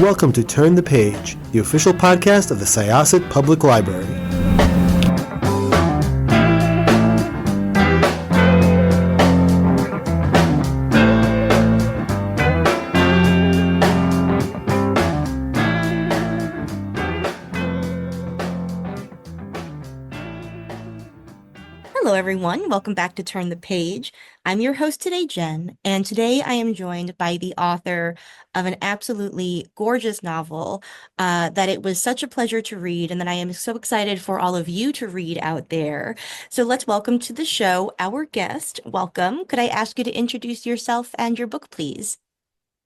welcome to Turn the Page, the official podcast of the Syosset Public Library. Hello, everyone. Welcome back to Turn the Page. I'm your host today, Jen, and today I am joined by the author of an absolutely gorgeous novel that it was such a pleasure to read, and that I am so excited for all of you to read out there. So let's welcome to the show our guest. Welcome. Could I ask you to introduce yourself and your book, please?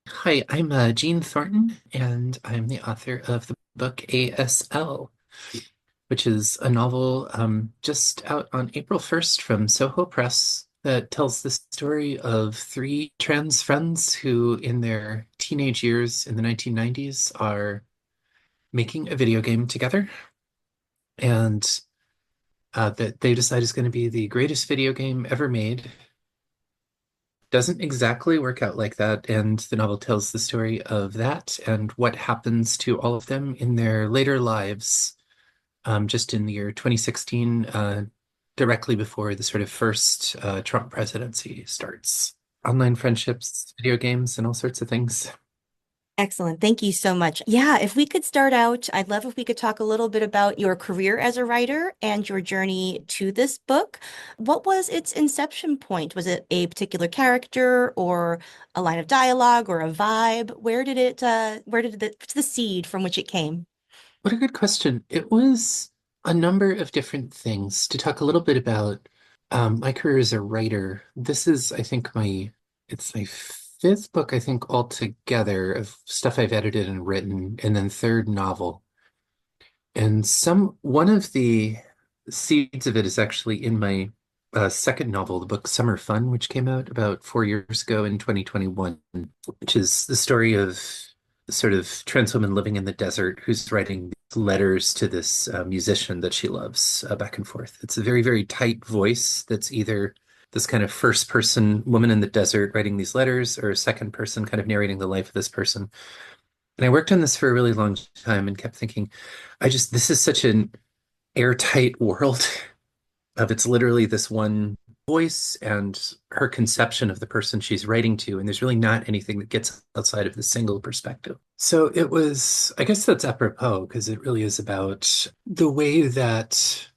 Hi, I'm Jeanne Thornton, and I'm the author of the book ASL, which is a novel just out on April 1st from Soho Press that tells the story of three trans friends who, in their teenage years in the 1990s, are making a video game together. And that they decide is going to be the greatest video game ever made. Doesn't exactly work out like that, and the novel tells the story of that and what happens to all of them in their later lives, just in the year 2016, directly before the sort of first Trump presidency starts. Online friendships, video games, and all sorts of things. Excellent. Thank you so much. Yeah, if we could start out, I'd love if we could talk a little bit about your career as a writer and your journey to this book. What was its inception point? Was it a particular character or a line of dialogue or a vibe? Where did what's the seed from which it came? What a good question. It was a number of different things. To talk a little bit about my career as a writer, this is, I think, it's my fifth book, I think, altogether of stuff I've edited and written, and then third novel. And one of the seeds of it is actually in my second novel, the book Summer Fun, which came out about 4 years ago in 2021, which is the story of sort of trans woman living in the desert who's writing letters to this musician that she loves, back and forth. It's a very, very tight voice that's either this kind of first person woman in the desert writing these letters or a second person kind of narrating the life of this person. And I worked on this for a really long time and kept thinking, this is such an airtight world of it's literally this one voice and her conception of the person she's writing to. And there's really not anything that gets outside of the single perspective. So it was, I guess that's apropos because it really is about the way that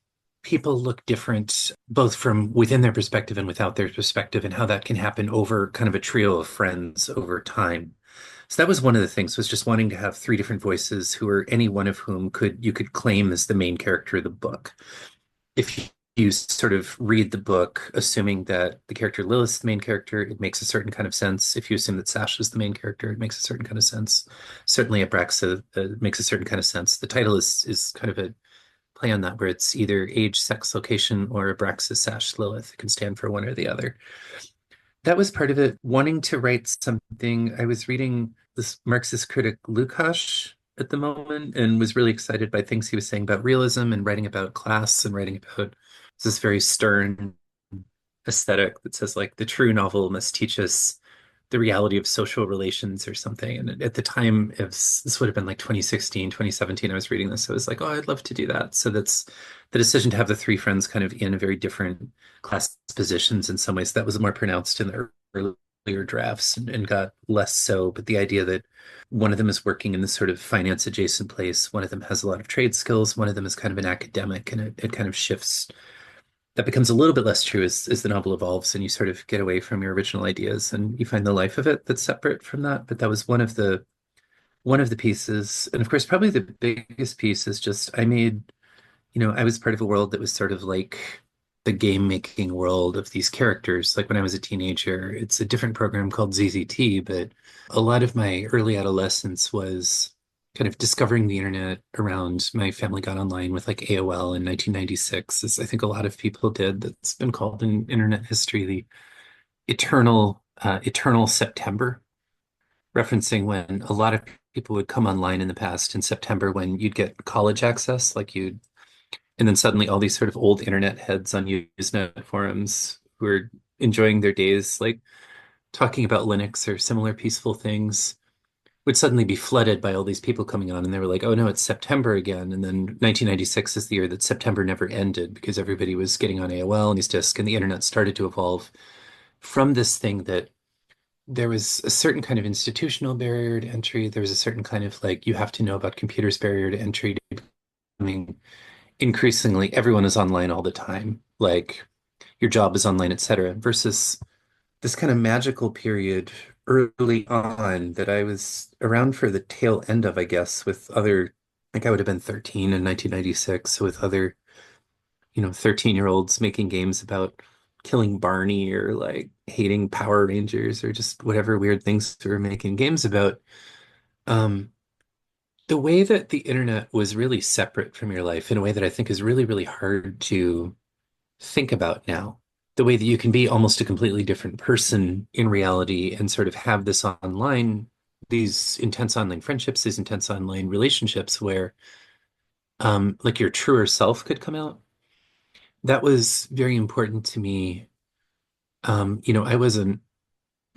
people look different, both from within their perspective and without their perspective, and how that can happen over kind of a trio of friends over time. So that was one of the things, was just wanting to have three different voices who are any one of whom you could claim as the main character of the book. If you sort of read the book assuming that the character Lilith's the main character, it makes a certain kind of sense. If you assume that Sasha's the main character, it makes a certain kind of sense. Certainly Abraxa makes a certain kind of sense. The title is kind of a play on that, where it's either age, sex, location, or Abraxa, Sash, Lilith. It can stand for one or the other. That was part of it. Wanting to write something, I was reading this Marxist critic Lukács at the moment and was really excited by things he was saying about realism and writing about class and writing about this very stern aesthetic that says like the true novel must teach us the reality of social relations or something. And at the time, this would have been like 2016, 2017, I was reading this. I was like, oh, I'd love to do that. So that's the decision to have the three friends kind of in very different class positions in some ways. That was more pronounced in the earlier drafts and got less so. But the idea that one of them is working in this sort of finance adjacent place, one of them has a lot of trade skills, one of them is kind of an academic, and it kind of shifts. That becomes a little bit less true as the novel evolves and you sort of get away from your original ideas and you find the life of it that's separate from that. But that was one of the pieces. And of course, probably the biggest piece is just I was part of a world that was sort of like the game making world of these characters. Like when I was a teenager, it's a different program called ZZT, but a lot of my early adolescence was kind of discovering the internet around. My family got online with like AOL in 1996, as I think a lot of people did. That's been called in internet history the eternal September, referencing when a lot of people would come online in the past in September when you'd get college access, and then suddenly all these sort of old internet heads on Usenet forums who are enjoying their days, like talking about Linux or similar peaceful things, would suddenly be flooded by all these people coming on, and they were like, "Oh no, it's September again." And then 1996 is the year that September never ended because everybody was getting on AOL and East and the internet started to evolve from this thing that there was a certain kind of institutional barrier to entry. There was a certain kind of like you have to know about computers barrier to entry. I mean, increasingly everyone is online all the time. Like your job is online, etc. Versus this kind of magical period early on that I was around for the tail end of, I guess, with other, like I would have been 13 in 1996 with other, 13-year-olds making games about killing Barney or like hating Power Rangers or just whatever weird things we were making games about. Um, the way that the internet was really separate from your life in a way that I think is really, really hard to think about now. The way that you can be almost a completely different person in reality and sort of have this online, these intense online friendships, these intense online relationships where like your truer self could come out. That was very important to me.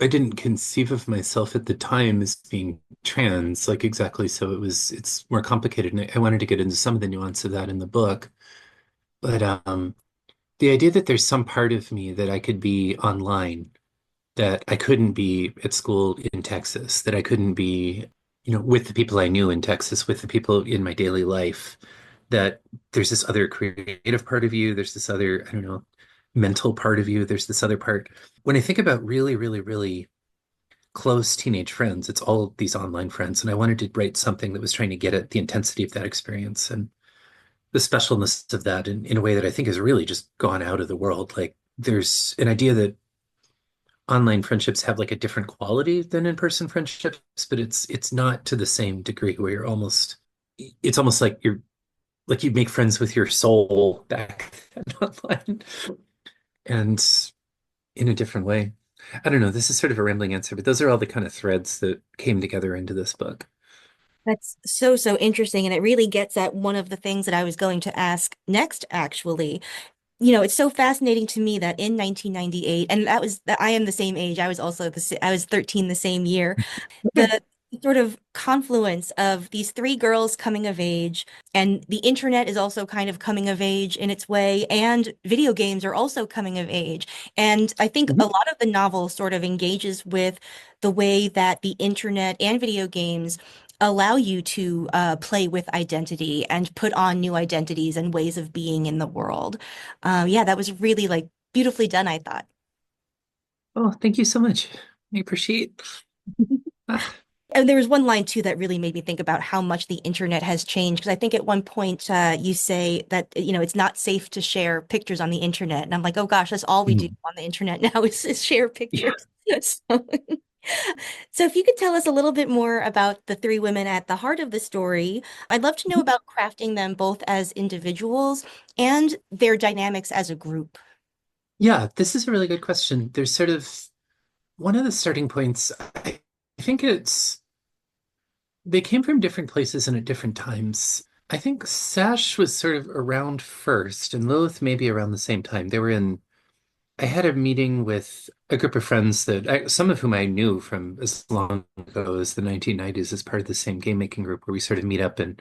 I didn't conceive of myself at the time as being trans, like exactly. So it's more complicated. And I wanted to get into some of the nuance of that in the book. But the idea that there's some part of me that I could be online, that I couldn't be at school in Texas, that I couldn't be, with the people I knew in Texas, with the people in my daily life, that there's this other creative part of you, there's this other, I don't know, mental part of you, there's this other part. When I think about really, really, really close teenage friends, it's all these online friends. And I wanted to write something that was trying to get at the intensity of that experience and the specialness of that in a way that I think has really just gone out of the world. Like there's an idea that online friendships have like a different quality than in-person friendships, but it's not to the same degree where it's almost like you make friends with your soul back then online and in a different way. I don't know. This is sort of a rambling answer, but those are all the kind of threads that came together into this book. That's so, so interesting. And it really gets at one of the things that I was going to ask next, actually. It's so fascinating to me that in 1998, and I am the same age. I was 13 the same year. The sort of confluence of these three girls coming of age, and the internet is also kind of coming of age in its way, and video games are also coming of age. And I think a Mhm. lot of the novel sort of engages with the way that the internet and video games allow you to play with identity and put on new identities and ways of being in the world. Yeah, that was really like beautifully done, I thought. Oh, thank you so much. I appreciate. Ah, And there was one line too that really made me think about how much the internet has changed. Because I think at one point you say that, it's not safe to share pictures on the internet. And I'm like, oh gosh, that's all we do mhm. on the internet now is share Yeah. pictures. So, so if you could tell us a little bit more about the three women at the heart of the story, I'd love to know about crafting them both as individuals and their dynamics as a group. Yeah, this is a really good question. There's sort of one of the starting points. I think they came from different places and at different times. I think Sash was sort of around first, and Lilith maybe around the same time. I had a meeting with a group of friends some of whom I knew from as long ago as the 1990s as part of the same game making group where we sort of meet up and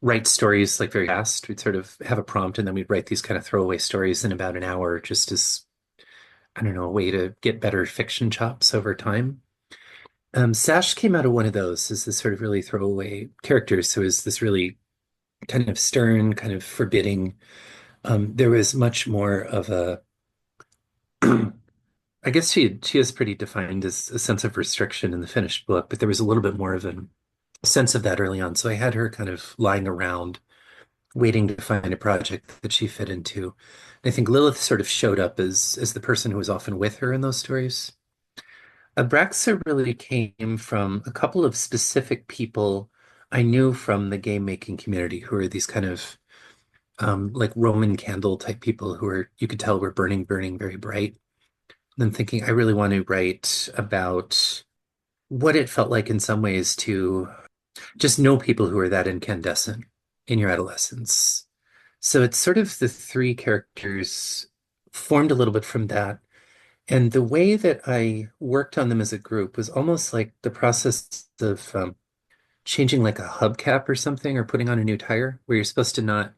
write stories like very fast. We'd sort of have a prompt and then we'd write these kind of throwaway stories in about an hour just as, I don't know, a way to get better fiction chops over time. Sash came out of one of those as this sort of really throwaway character. So is this really kind of stern, kind of forbidding. There was much more of a, I guess she is pretty defined as a sense of restriction in the finished book, but there was a little bit more of a sense of that early on. So I had her kind of lying around, waiting to find a project that she fit into. And I think Lilith sort of showed up as the person who was often with her in those stories. Abraxa really came from a couple of specific people I knew from the game making community who are these kind of like Roman candle type people who are, you could tell were burning, burning very bright. And then thinking, I really want to write about what it felt like in some ways to just know people who are that incandescent in your adolescence. So it's sort of the three characters formed a little bit from that. And the way that I worked on them as a group was almost like the process of changing like a hubcap or something, or putting on a new tire, where you're supposed to not,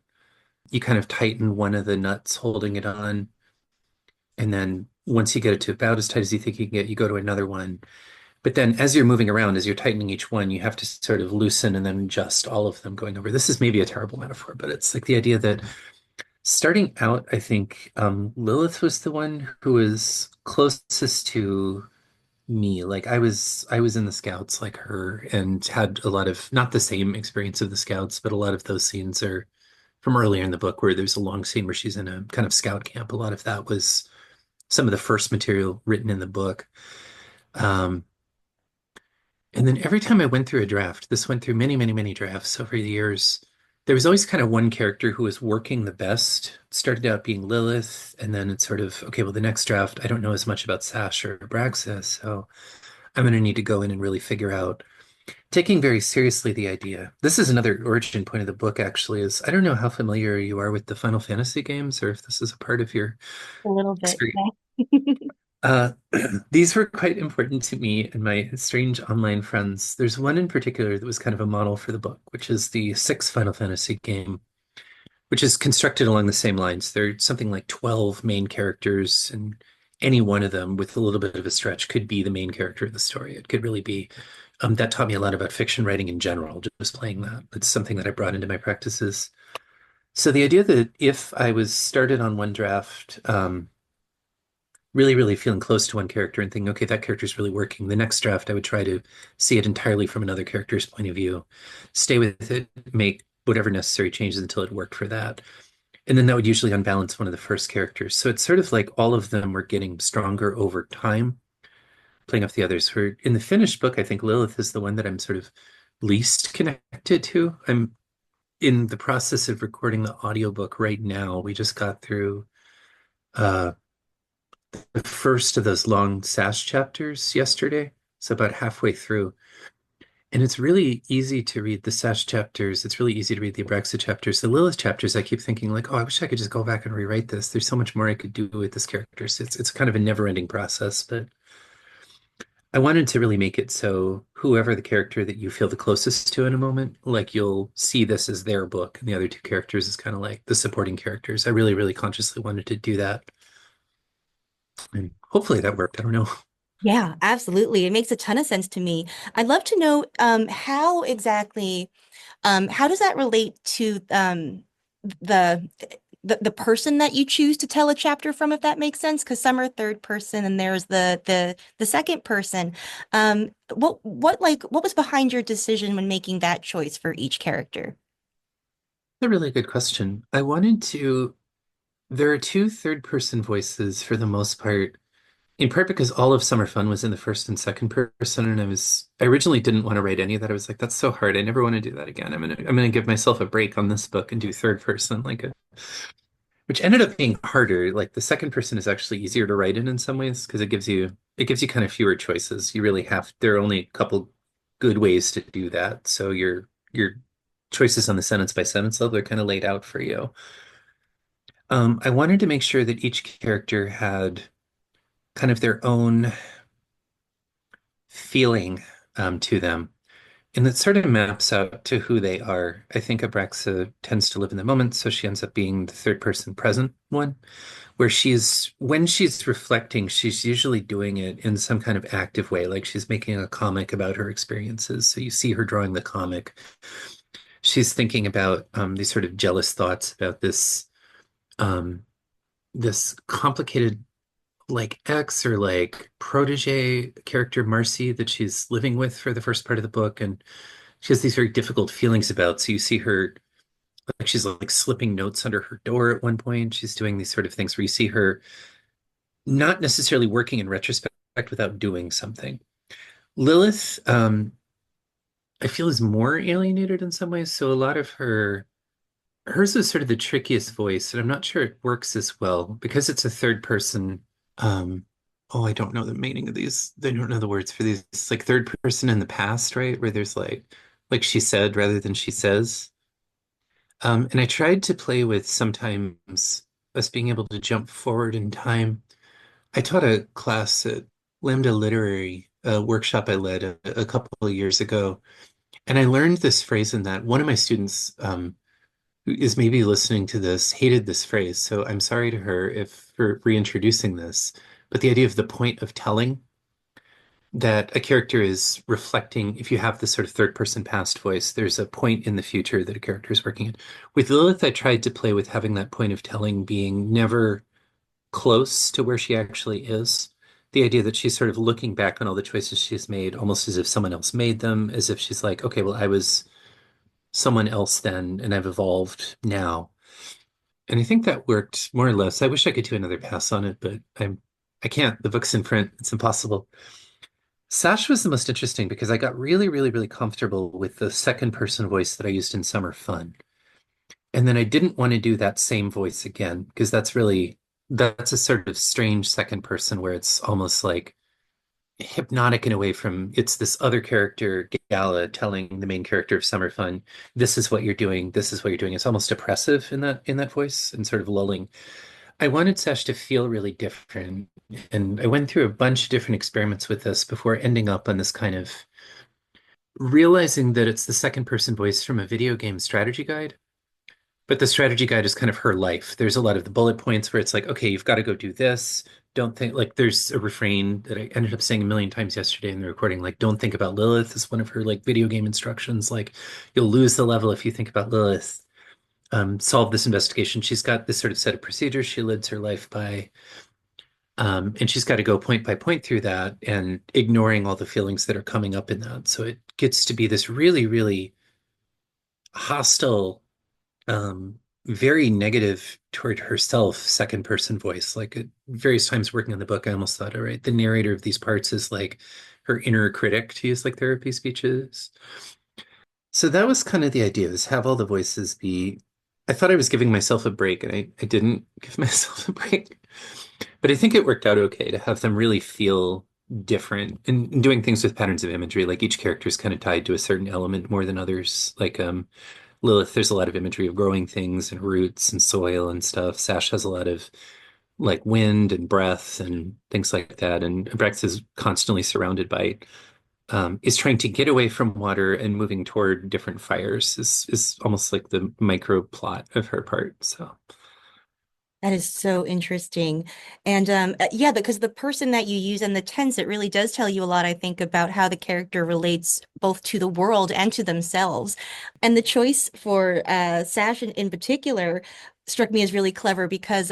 you kind of tighten one of the nuts holding it on. And then once you get it to about as tight as you think you can get, you go to another one. But then as you're moving around, as you're tightening each one, you have to sort of loosen and then adjust all of them going over. This is maybe a terrible metaphor, but it's like the idea that starting out, I think Lilith was the one who was closest to me. Like I was in the Scouts like her and had a lot of not the same experience of the Scouts, but a lot of those scenes are from earlier in the book where there's a long scene where she's in a kind of scout camp. A lot of that was some of the first material written in the book. Um, and then every time I went through a draft, this went through many, many, many drafts over the years. There was always kind of one character who was working the best. It started out being Lilith, and then it's sort of, okay, well, the next draft, I don't know as much about Sash or Abraxas, so I'm going to need to go in and really figure out, taking very seriously the idea. This is another origin point of the book, actually, is I don't know how familiar you are with the Final Fantasy games or if this is a part of your A little bit, experience. yeah. Uh, these were quite important to me and my strange online friends. There's one in particular that was kind of a model for the book, which is the sixth Final Fantasy game, which is constructed along the same lines. There's something like 12 main characters, and any one of them, with a little bit of a stretch, could be the main character of the story. It could really be. That taught me a lot about fiction writing in general, just playing that. It's something that I brought into my practices. So the idea that if I was started on one draft, really, really feeling close to one character and thinking, okay, that character's really working. The next draft, I would try to see it entirely from another character's point of view, stay with it, make whatever necessary changes until it worked for that. And then that would usually unbalance one of the first characters. So it's sort of like all of them were getting stronger over time, playing off the others. For in the finished book, I think Lilith is the one that I'm sort of least connected to. I'm in the process of recording the audiobook right now. We just got through uh the first of those long SAS chapters yesterday. So about halfway through. And it's really easy to read the SAS chapters. It's really easy to read the Abraxa chapters. The Lilith chapters, I keep thinking like, oh, I wish I could just go back and rewrite this. There's so much more I could do with this character. So it's kind of a never-ending process, but I wanted to really make it so whoever the character that you feel the closest to in a moment, like you'll see this as their book, and the other two characters is kind of like the supporting characters. I really, really consciously wanted to do that. And hopefully that worked. I don't know. Yeah, absolutely. It makes a ton of sense to me. I'd love to know how exactly how does that relate to the the person that you choose to tell a chapter from, if that makes sense? Because some are third person and there's the second person. What was behind your decision when making that choice for each character? A really good question. I wanted to, there are two third person voices for the most part, in part because all of Summer Fun was in the first and second person, and I originally didn't want to write any of that. I was like, that's so hard. I never want to do that again. I'm gonna give myself a break on this book and do third person, which ended up being harder. Like the second person is actually easier to write in some ways because it gives you kind of fewer choices. You really have, there are only a couple good ways to do that. So your choices on the sentence by sentence level are kind of laid out for you. I wanted to make sure that each character had kind of their own feeling to them. And that sort of maps out to who they are. I think Abraxa tends to live in the moment, so she ends up being the third person present one, where when she's reflecting, she's usually doing it in some kind of active way, like she's making a comic about her experiences. So you see her drawing the comic. She's thinking about these sort of jealous thoughts about um, this complicated like ex or like protege character Marcy that she's living with for the first part of the book, and she has these very difficult feelings about. So you see her like she's like slipping notes under her door at one point. She's doing these sort of things where you see her not necessarily working in retrospect without doing something. Lilith, I feel is more alienated in some ways. So a lot of hers is sort of the trickiest voice, and I'm not sure it works as well because it's a third person. Um, oh, I don't know the meaning of these. I don't know the words for these. It's like third person in the past, right? Where there's like she said rather than she says. And I tried to play with sometimes us being able to jump forward in time. I taught a class at Lambda Literary, a workshop I led a couple of years ago, and I learned this phrase in that one of my students, who is maybe listening to this, hated this phrase. So I'm sorry to her if for reintroducing this, but the idea of the point of telling that a character is reflecting, if you have this sort of third person past voice, there's a point in the future that a character is working in. With Lilith, I tried to play with having that point of telling being never close to where she actually is. The idea that she's sort of looking back on all the choices she's made, almost as if someone else made them, as if she's like, okay, well, I was someone else then, and I've evolved now. And I think that worked more or less. I wish I could do another pass on it, but I can't. The book's in print. It's impossible. Sash was the most interesting because I got really, really, really comfortable with the second person voice that I used in Summer Fun. And then I didn't want to do that same voice again because that's a sort of strange second person where it's almost like hypnotic in a way from it's this other character, Gala, telling the main character of Summer Fun, this is what you're doing, this is what you're doing. It's almost oppressive in that voice and sort of lulling. I wanted Sash to feel really different. And I went through a bunch of different experiments with this before ending up on this kind of realizing that it's the second person voice from a video game strategy guide. But the strategy guide is kind of her life. There's a lot of the bullet points where it's like, okay, you've got to go do this. Don't think like there's a refrain that I ended up saying a million times yesterday in the recording, like, don't think about Lilith is one of her like video game instructions. Like, you'll lose the level if you think about Lilith. Solve this investigation. She's got this sort of set of procedures she lives her life by. And she's got to go point by point through that and ignoring all the feelings that are coming up in that. So it gets to be this really, really hostile, very negative toward herself, second person voice. Like at various times working on the book, I almost thought, all right, the narrator of these parts is like her inner critic, to use like therapy speeches. So that was kind of the idea, is have all the voices be. I thought I was giving myself a break, and I didn't give myself a break. But I think it worked out okay to have them really feel different and doing things with patterns of imagery. Like each character is kind of tied to a certain element more than others. Like Lilith, there's a lot of imagery of growing things and roots and soil and stuff. Sash has a lot of like wind and breath and things like that. And Brex is constantly surrounded by is trying to get away from water and moving toward different fires is almost like the micro plot of her part. So That is so interesting. And yeah, because the person that you use and the tense, it really does tell you a lot, I think, about how the character relates both to the world and to themselves. And the choice for Sash in particular struck me as really clever because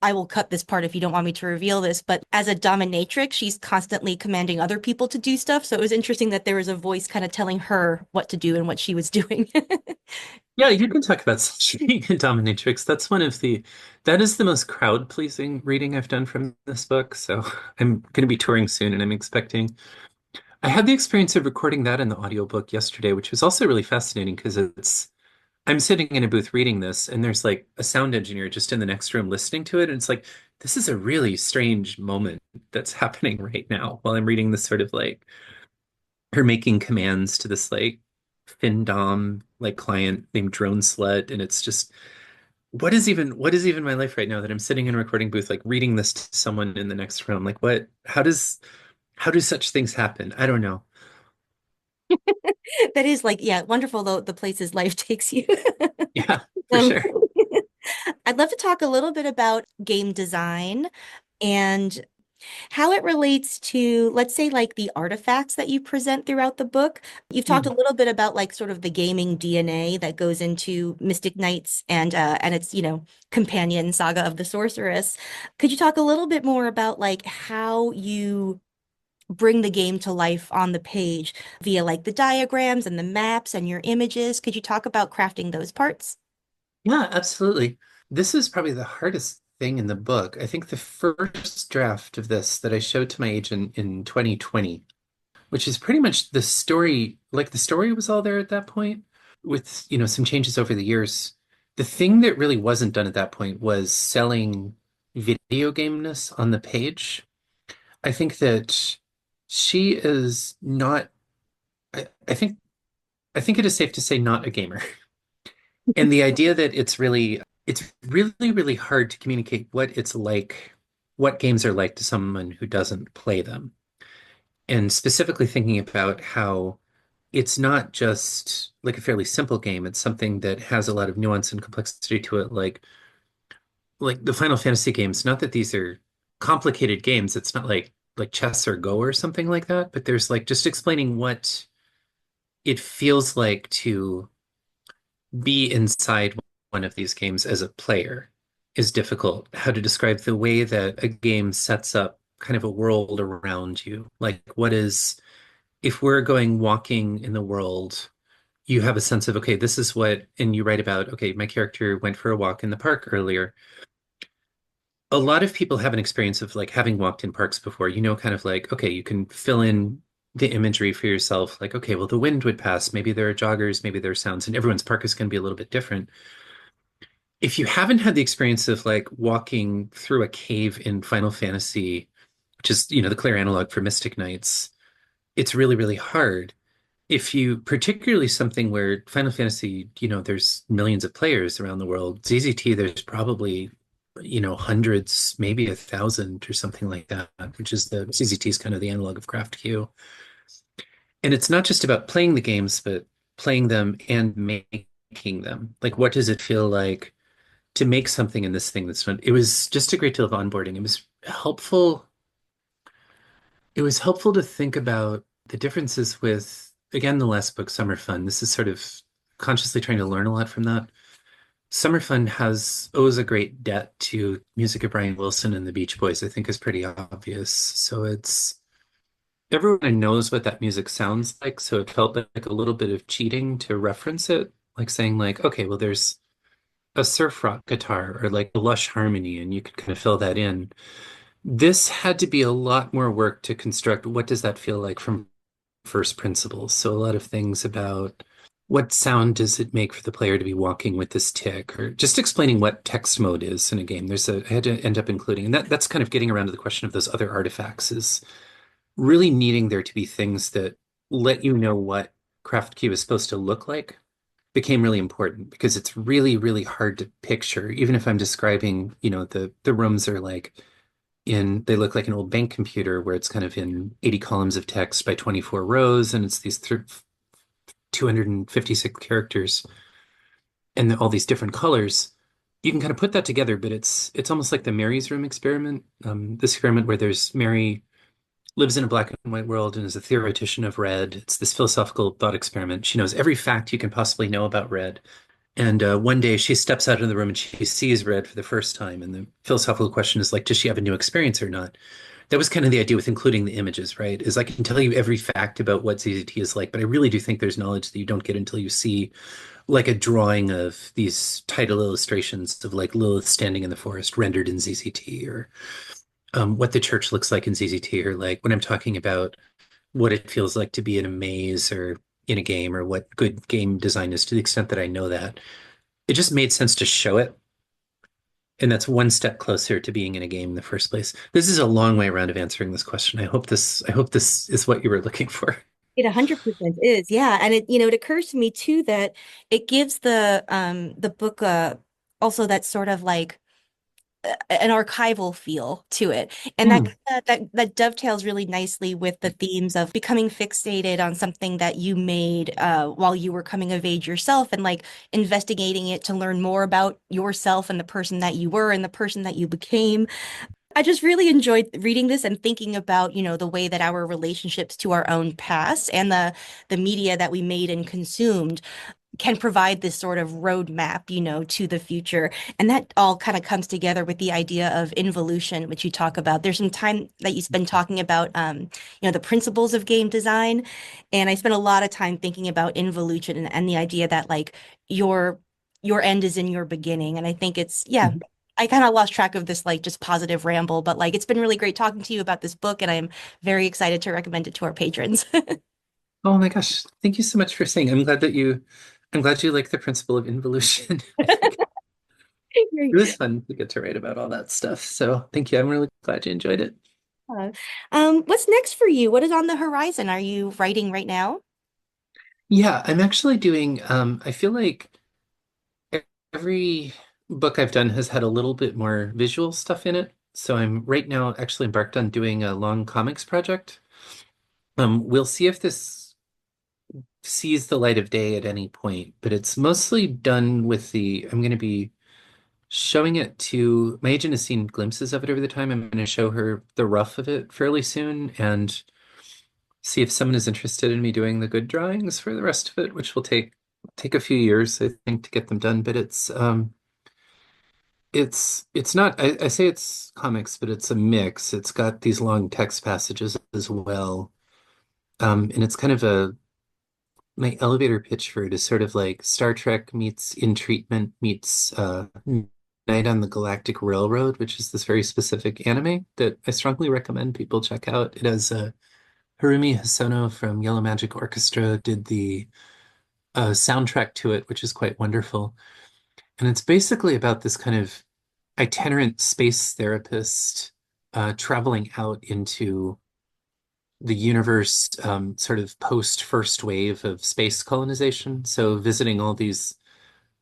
I will cut this part if you don't want me to reveal this, but as a dominatrix, she's constantly commanding other people to do stuff. So it was interesting that there was a voice kind of telling her what to do and what she was doing. yeah, you can talk about being a dominatrix. That is the most crowd pleasing reading I've done from this book. So I'm going to be touring soon, and I had the experience of recording that in the audiobook yesterday, which was also really fascinating because I'm sitting in a booth reading this, and there's like a sound engineer just in the next room listening to it. And it's like, this is a really strange moment that's happening right now while I'm reading this sort of like her making commands to this like FinDom like client named Drone Slut. And it's just, what is even my life right now that I'm sitting in a recording booth, like reading this to someone in the next room? Like how do such things happen? I don't know. That is like, yeah, wonderful though the places life takes you. Yeah, for Um, sure. I'd love to talk a little bit about game design and how it relates to, let's say, like the artifacts that you present throughout the book. You've talked a Hmm. little bit about like sort of the gaming DNA that goes into Mystic Knights and its, companion Saga of the Sorceress. Could you talk a little bit more about like how you bring the game to life on the page via like the diagrams and the maps and your images? Could you talk about crafting those parts? Yeah, absolutely. This is probably the hardest thing in the book. I think the first draft of this that I showed to my agent in 2020, which is pretty much the story, like the story was all there at that point with, some changes over the years. The thing that really wasn't done at that point was selling video gameness on the page. I think that she is not, I think it is safe to say not a gamer. And the idea that it's really, really hard to communicate what it's like what games are like to someone who doesn't play them. And specifically thinking about how it's not just like a fairly simple game, it's something that has a lot of nuance and complexity to it, like the Final Fantasy games. Not that these are complicated games, it's not like chess or Go or something like that, but there's like just explaining what it feels like to be inside one of these games as a player is difficult. How to describe the way that a game sets up kind of a world around you. Like, what is, if we're going walking in the world, you have a sense of, okay, this is what, and you write about, okay, my character went for a walk in the park earlier. A lot of people have an experience of like having walked in parks before, kind of like, okay, you can fill in the imagery for yourself. Like, okay, well, the wind would pass. Maybe there are joggers, maybe there are sounds, and everyone's park is going to be a little bit different. If you haven't had the experience of like walking through a cave in Final Fantasy, which is, the clear analog for Mystic Knights, it's really, really hard. If you, particularly something where Final Fantasy, there's millions of players around the world, ZZT, there's probably, hundreds, maybe 1,000 or something like that, which is the ZZT is kind of the analog of Craft Q. And it's not just about playing the games, but playing them and making them. Like, what does it feel like to make something in this thing that's fun? It was just a great deal of onboarding. It was helpful. It was helpful to think about the differences with, again, the last book, Summer Fun. This is sort of consciously trying to learn a lot from that. Summer Fun owes a great debt to music of Brian Wilson and the Beach Boys, I think is pretty obvious. So it's everyone knows what that music sounds like. So it felt like a little bit of cheating to reference it, like saying like, okay, well, there's a surf rock guitar or like a lush harmony, and you could kind of fill that in. This had to be a lot more work to construct what does that feel like from first principles. So a lot of things about what sound does it make for the player to be walking with this tick, or just explaining what text mode is in a game. I had to end up including, and that's kind of getting around to the question of those other artifacts is really needing there to be things that let you know what Craft Key is supposed to look like became really important because it's really, really hard to picture. Even if I'm describing, the rooms are like they look like an old bank computer where it's kind of in 80 columns of text by 24 rows, and it's these 256 characters and all these different colors. You can kind of put that together, but it's almost like the Mary's Room experiment. This experiment where there's Mary lives in a black and white world and is a theoretician of red. It's this philosophical thought experiment. She knows every fact you can possibly know about red. And one day she steps out of the room and she sees red for the first time. And the philosophical question is like, does she have a new experience or not? That was kind of the idea with including the images, right? Is I can tell you every fact about what ZZT is like, but I really do think there's knowledge that you don't get until you see like a drawing of these title illustrations of like Lilith standing in the forest rendered in ZZT, or what the church looks like in ZZT, or like when I'm talking about what it feels like to be in a maze or in a game, or what good game design is to the extent that I know that. It just made sense to show it. And that's one step closer to being in a game in the first place. This is a long way around of answering this question. I hope this is what you were looking for. It 100% is, yeah. And it occurs to me too that it gives the book also that sort of like an archival feel to it. And Hmm. that dovetails really nicely with the themes of becoming fixated on something that you made while you were coming of age yourself, and like investigating it to learn more about yourself and the person that you were and the person that you became. I just really enjoyed reading this and thinking about, the way that our relationships to our own past and the media that we made and consumed can provide this sort of roadmap, to the future. And that all kind of comes together with the idea of involution, which you talk about. There's some time that you spend talking about, the principles of game design. And I spent a lot of time thinking about involution and the idea that like your your end is in your beginning. And I think it's, yeah. Mhm. I kind of lost track of this like just positive ramble, but like it's been really great talking to you about this book, and I'm very excited to recommend it to our patrons. Oh my gosh. Thank you so much for saying. I'm glad you like the principle of involution. I think it was fun to get to write about all that stuff. So thank you. I'm really glad you enjoyed it. Uh, what's next for you? What is on the horizon? Are you writing right now? Yeah, I'm actually doing, I feel like every book I've done has had a little bit more visual stuff in it. So I'm right now actually embarked on doing a long comics project. We'll see if this sees the light of day at any point, but it's mostly done with I'm going to be showing it to my agent has seen glimpses of it over the time. I'm going to show her the rough of it fairly soon and see if someone is interested in me doing the good drawings for the rest of it, which will take a few years, I think, to get them done. But it's not I say it's comics, but it's a mix. It's got these long text passages as well. And it's kind of my elevator pitch for it is sort of like Star Trek meets In Treatment meets Night on the Galactic Railroad, which is this very specific anime that I strongly recommend people check out. It has Harumi Hosono from Yellow Magic Orchestra did the soundtrack to it, which is quite wonderful. And it's basically about this kind of itinerant space therapist traveling out into the universe, sort of post first wave of space colonization. So visiting all these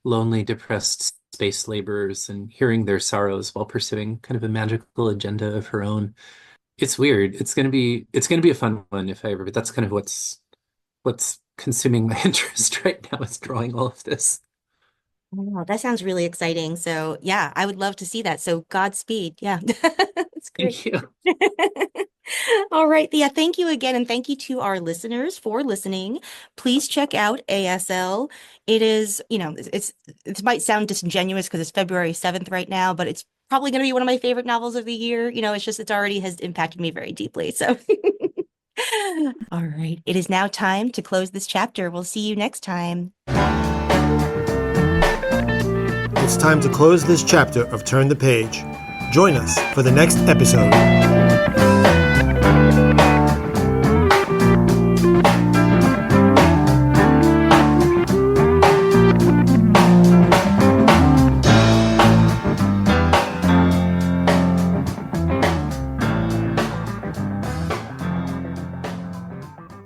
lonely, depressed space laborers and hearing their sorrows while pursuing kind of a magical agenda of her own. It's weird. It's gonna be a fun one if I ever, but that's kind of what's consuming my interest right now is drawing all of this. Oh, that sounds really exciting. So yeah, I would love to see that. So Godspeed. Yeah, that's great. Thank you. All right. Yeah, thank you again. And thank you to our listeners for listening. Please check out ASL. It is, it might sound disingenuous because it's February 7th right now, but it's probably going to be one of my favorite novels of the year. It's already has impacted me very deeply. So, all right. It is now time to close this chapter. We'll see you next time. It's time to close this chapter of Turn the Page. Join us for the next episode.